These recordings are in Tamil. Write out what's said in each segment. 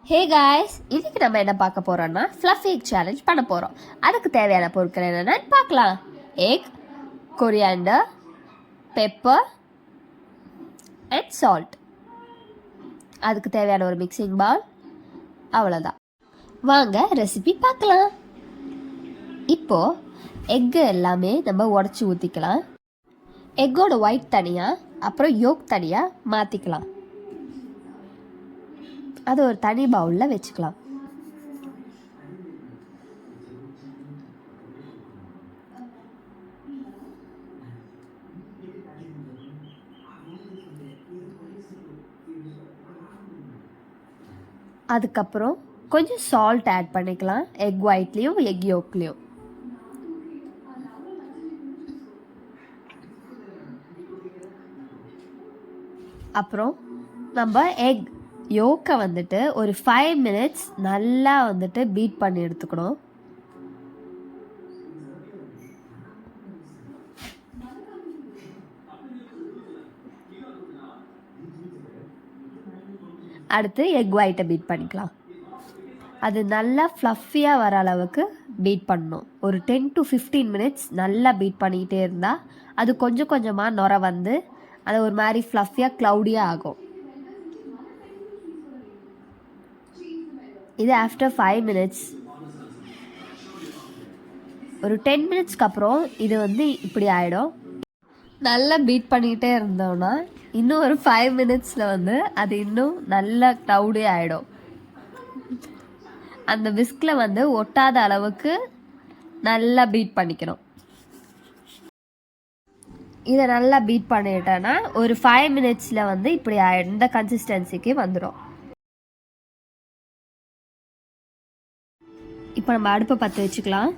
ஹே காய்ஸ், இன்னைக்கு நம்ம என்ன பார்க்க போறோம்னா ஃப்ளஃபி எக் சேலஞ்ச் பண்ண போறோம். அதுக்கு தேவையான பொருட்கள் என்னென்னு பார்க்கலாம். Egg, coriander, pepper and salt. அதுக்கு தேவையான ஒரு மிக்சிங் பவுல், அவ்வளோதான். வாங்க ரெசிபி பார்க்கலாம். இப்போ எக்கு எல்லாமே நம்ம உடச்சி ஊற்றிக்கலாம். எக்கோட ஒயிட் தனியாக, அப்புறம் யோக் தனியாக மாற்றிக்கலாம். அது ஒரு தனி பவுலில் வச்சுக்கலாம். அதுக்கப்புறம் கொஞ்சம் சால்ட் ஆட் பண்ணிக்கலாம், எக் ஒயிட்லேயும் எக் யோக்லேயும். அப்புறம் நம்ம எக் யோக்கை வந்துட்டு ஒரு 5 minutes நல்லா வந்துட்டு பீட் பண்ணி எடுத்துக்கணும். அடுத்து எக் ஒயிட்டை பீட் பண்ணிக்கலாம். அது நல்லா ஃப்ளஃபியாக வர அளவுக்கு பீட் பண்ணணும். ஒரு 10 to 15 minutes நல்லா பீட் பண்ணிக்கிட்டே இருந்தால் அது கொஞ்சம் கொஞ்சமாக நுர வந்து அது ஒரு மாதிரி ஃப்ளஃபியாக க்ளவுடியாக ஆகும். இது ஆஃப்டர் 5 minutes, ஒரு 10 minutesக்கு அப்புறம் இது வந்து இப்படி ஆகிடும். நல்லா பீட் பண்ணிக்கிட்டே இருந்தோம்னா இன்னும் ஒரு 5 minutesல வந்து அது இன்னும் நல்லா க்ளவுடே ஆகிடும். அந்த விஸ்கில் வந்து ஒட்டாத அளவுக்கு நல்லா பீட் பண்ணிக்கணும். இதை நல்லா பீட் பண்ணிட்டேன்னா ஒரு 5 minutesல வந்து இப்படி ஆகிடும். இந்த கன்சிஸ்டன்சிக்கு வந்துடும். இப்போ நம்ம அடுப்பை பற்ற வச்சுக்கலாம்.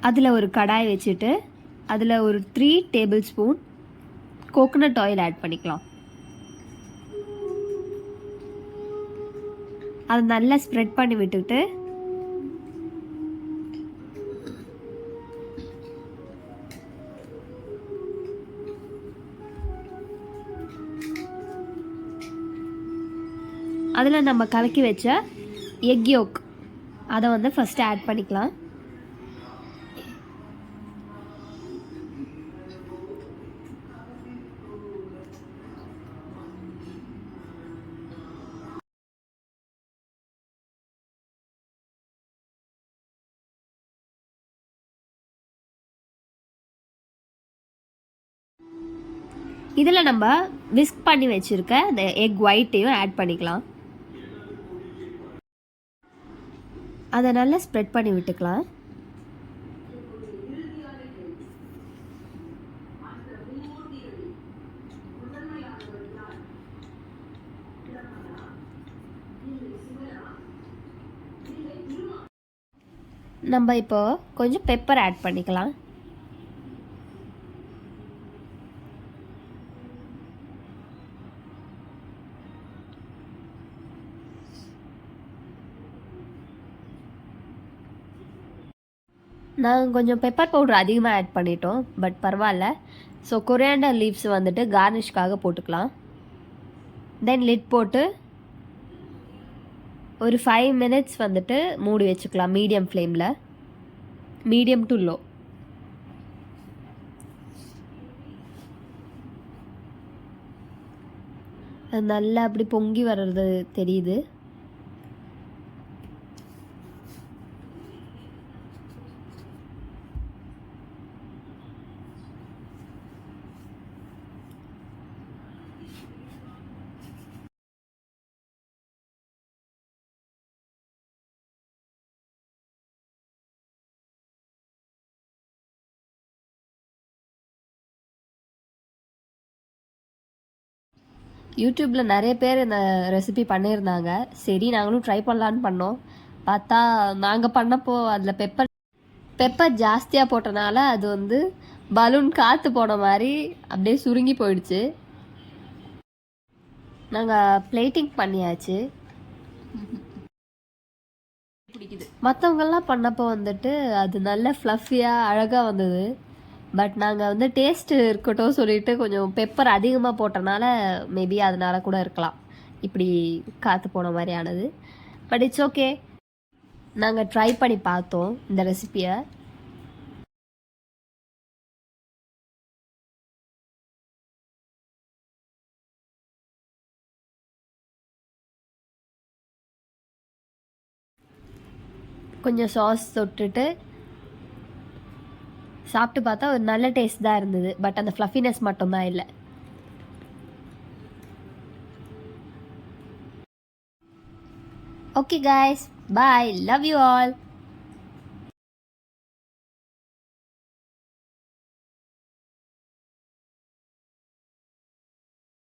அதில் ஒரு கடாய் வச்சுட்டு அதில் ஒரு 3 tablespoon கோகோனட் ஆயில் ஆட் பண்ணிக்கலாம். அதை நல்லா ஸ்ப்ரெட் பண்ணி விட்டுட்டு அதில் நம்ம கலக்கி வச்ச எக் யோக் அதை வந்து ஃபஸ்ட்டு ஆட் பண்ணிக்கலாம். இதில் நம்ம விஸ்க் பண்ணி வச்சுருக்க இந்த எக் ஒயிட்டையும் ஆட் பண்ணிக்கலாம். அதை நல்லா ஸ்ப்ரெட் பண்ணி விட்டுக்கலாம். நம்ம இப்போ கொஞ்சம் பெப்பர் ஆட் பண்ணிக்கலாம். நாங்கள் கொஞ்சம் பெப்பர் பவுடர் அதிகமாக ஆட் பண்ணிட்டோம், பட் பரவாயில்ல. ஸோ கொரியாண்டர் லீவ்ஸ் வந்துட்டு கார்னிஷ்காக போட்டுக்கலாம். தென் லிட் போட்டு ஒரு 5 minutes வந்துட்டு மூடி வச்சுக்கலாம். மீடியம் ஃப்ளேமில், மீடியம் டு லோ. அது நல்லா அப்படி பொங்கி வர்றது தெரியுது. யூடியூப்பில் நிறைய பேர் இந்த ரெசிபி பண்ணியிருந்தாங்க. சரி நாங்களும் ட்ரை பண்ணலான்னு பண்ணோம். பார்த்தா நாங்கள் பண்ணப்போ அதில் பெப்பர் ஜாஸ்தியாக போட்டனால அது வந்து பலூன் காற்று போன மாதிரி அப்படியே சுருங்கி போயிடுச்சு. நாங்கள் பிளேட்டிங் பண்ணியாச்சு. மற்றவங்கெல்லாம் பண்ணப்போ வந்துட்டு அது நல்ல ஃப்ளஃபியாக அழகாக வந்தது. பட் நாங்கள் வந்து டேஸ்ட்டு இருக்கட்டும் சொல்லிட்டு கொஞ்சம் பெப்பர் அதிகமாக போட்டனால மேபி அதனால கூட இருக்கலாம். இப்படி காற்று போன மாதிரியானது. But it's okay. நாங்கள் ட்ரை பண்ணி பார்த்தோம் இந்த ரெசிபியை. கொஞ்சம் சாஸ் தொட்டுட்டு சாப்பிட்டு பார்த்தா ஒரு நல்ல டேஸ்ட் தான் இருந்தது. பட் அந்த ஃப்ளஃபினஸ் மட்டும்தான் இல்லை. Okay guys, bye, love you all.